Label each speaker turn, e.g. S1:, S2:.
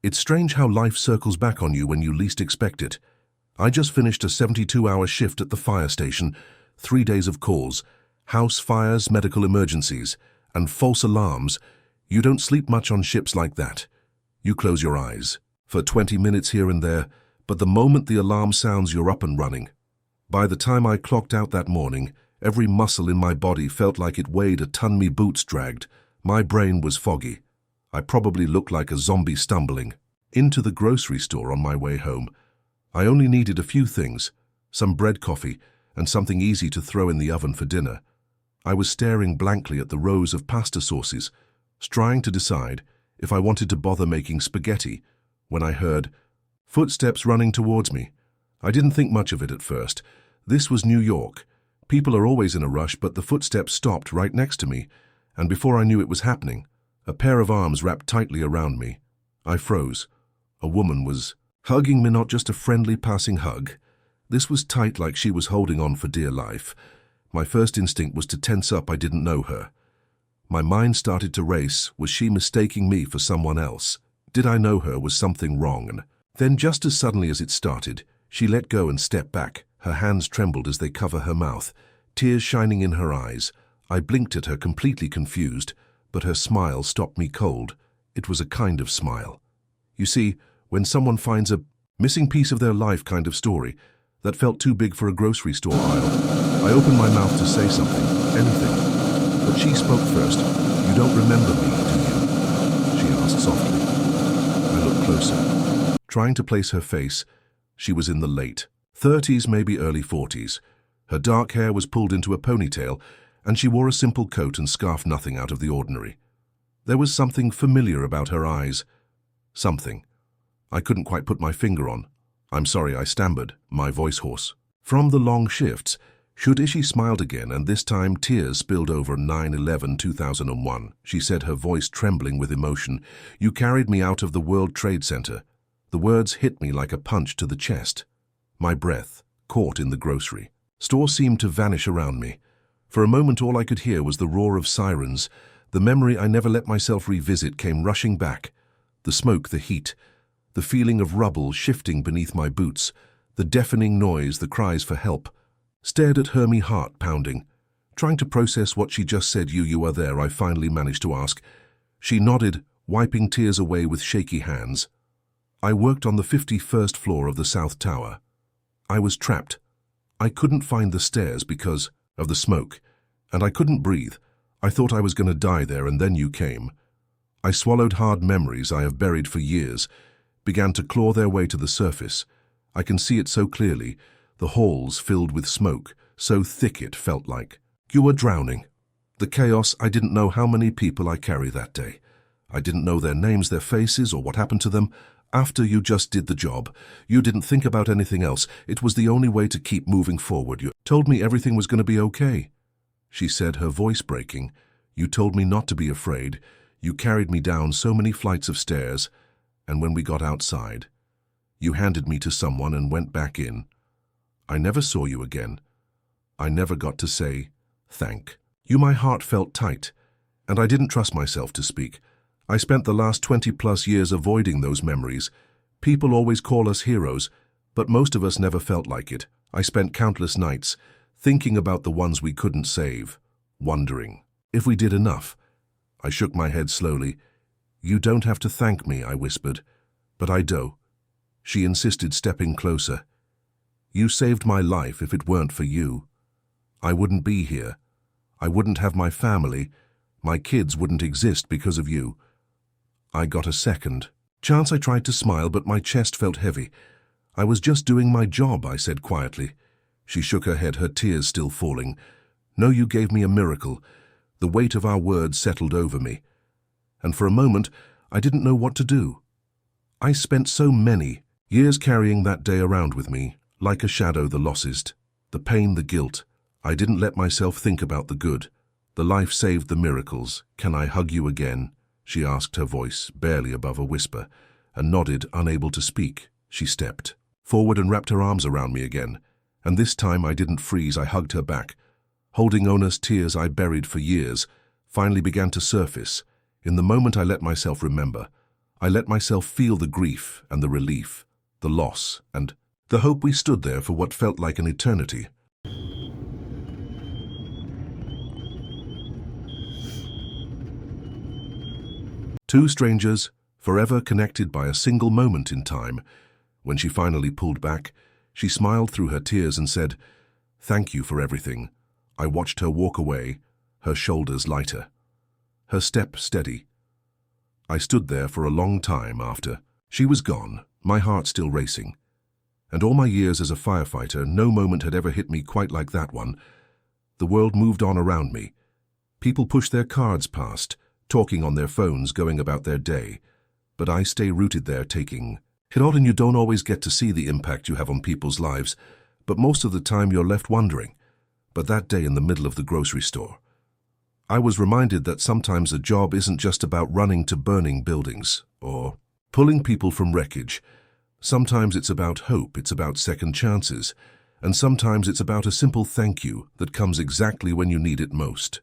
S1: It's strange how life circles back on you when you least expect it. I just finished a 72-hour shift at the fire station, 3 days of calls, house fires, medical emergencies, and false alarms. You don't sleep much on ships like that. You close your eyes for 20 minutes here and there, but the moment the alarm sounds, you're up and running. By the time I clocked out that morning, every muscle in my body felt like it weighed a ton. Me boots dragged. My brain was foggy. I probably looked like a zombie stumbling into the grocery store on my way home. I only needed a few things, some bread, coffee, and something easy to throw in the oven for dinner. I was staring blankly at the rows of pasta sauces, trying to decide if I wanted to bother making spaghetti, when I heard footsteps running towards me. I didn't think much of it at first. This was New York. People are always in a rush, but the footsteps stopped right next to me, and before I knew it was happening, a pair of arms wrapped tightly around me. I froze. A woman was hugging me, not just a friendly passing hug. This was tight, like she was holding on for dear life. My first instinct was to tense up. I didn't know her. My mind started to race. Was she mistaking me for someone else? Did I know her? Was something wrong? And then, just as suddenly as it started, she let go and stepped back. Her hands trembled as they covered her mouth, tears shining in her eyes. I blinked at her, completely confused, but her smile stopped me cold. It was a kind of smile. You see, when someone finds a missing piece of their life kind of story that felt too big for a grocery store aisle, I opened my mouth to say something, anything. But she spoke first. "You don't remember me, do you?" she asked softly. I looked closer, trying to place her face. She was in the late 30s, maybe early 40s. Her dark hair was pulled into a ponytail, and she wore a simple coat and scarf, nothing out of the ordinary. There was something familiar about her eyes. Something I couldn't quite put my finger on. "I'm sorry," I stammered, my voice hoarse from the long shifts. She smiled again, and this time tears spilled over. 9/11/2001, she said, her voice trembling with emotion. "You carried me out of the World Trade Center." The words hit me like a punch to the chest. My breath caught in the grocery store seemed to vanish around me. For a moment, all I could hear was the roar of sirens. The memory I never let myself revisit came rushing back. The smoke, the heat, the feeling of rubble shifting beneath my boots, the deafening noise, the cries for help. Stared at her, me heart pounding, trying to process what she just said. You are there," I finally managed to ask. She nodded, wiping tears away with shaky hands. "I worked on the 51st floor of the South Tower. I was trapped. I couldn't find the stairs because of the smoke, and I couldn't breathe. I thought I was going to die there, and then you came." I swallowed hard. Memories I have buried for years began to claw their way to the surface. I can see it so clearly, the halls filled with smoke, so thick it felt like you were drowning. The chaos. I didn't know how many people I carried that day. I didn't know their names, their faces, or what happened to them. After you just did the job, you didn't think about anything else. It was the only way to keep moving forward. You told me everything was going to be okay," she said, her voice breaking. "You told me not to be afraid. You carried me down so many flights of stairs, and when we got outside, you handed me to someone and went back in. I never saw you again. I never got to say thank you." My heart felt tight, and I didn't trust myself to speak. I spent the last 20+ years avoiding those memories. People always call us heroes, but most of us never felt like it. I spent countless nights thinking about the ones we couldn't save, wondering if we did enough. I shook my head slowly. "You don't have to thank me," I whispered. "But I do." She insisted, stepping closer. "You saved my life. If it weren't for you, I wouldn't be here. I wouldn't have my family. My kids wouldn't exist because of you." I got a second chance. I tried to smile, but my chest felt heavy. "I was just doing my job," I said quietly. She shook her head, her tears still falling. "No, you gave me a miracle." The weight of our words settled over me, and for a moment, I didn't know what to do. I spent so many years carrying that day around with me, like a shadow, the losses, the pain, the guilt. I didn't let myself think about the good. The life saved, the miracles. "Can I hug you again?" she asked, her voice barely above a whisper, and nodded, unable to speak. She stepped forward and wrapped her arms around me again, and this time I didn't freeze. I hugged her back, holding Ona's tears I buried for years, finally began to surface. In the moment I let myself remember, I let myself feel the grief and the relief, the loss and the hope. We stood there for what felt like an eternity. Two strangers, forever connected by a single moment in time. When she finally pulled back, she smiled through her tears and said, "Thank you for everything." I watched her walk away, her shoulders lighter, her step steady. I stood there for a long time after. She was gone, my heart still racing. And all my years as a firefighter, no moment had ever hit me quite like that one. The world moved on around me. People pushed their cards past, talking on their phones, going about their day. But I stay rooted there, taking it all, and you don't always get to see the impact you have on people's lives, but most of the time you're left wondering. But that day in the middle of the grocery store, I was reminded that sometimes a job isn't just about running to burning buildings or pulling people from wreckage. Sometimes it's about hope, it's about second chances, and sometimes it's about a simple thank you that comes exactly when you need it most.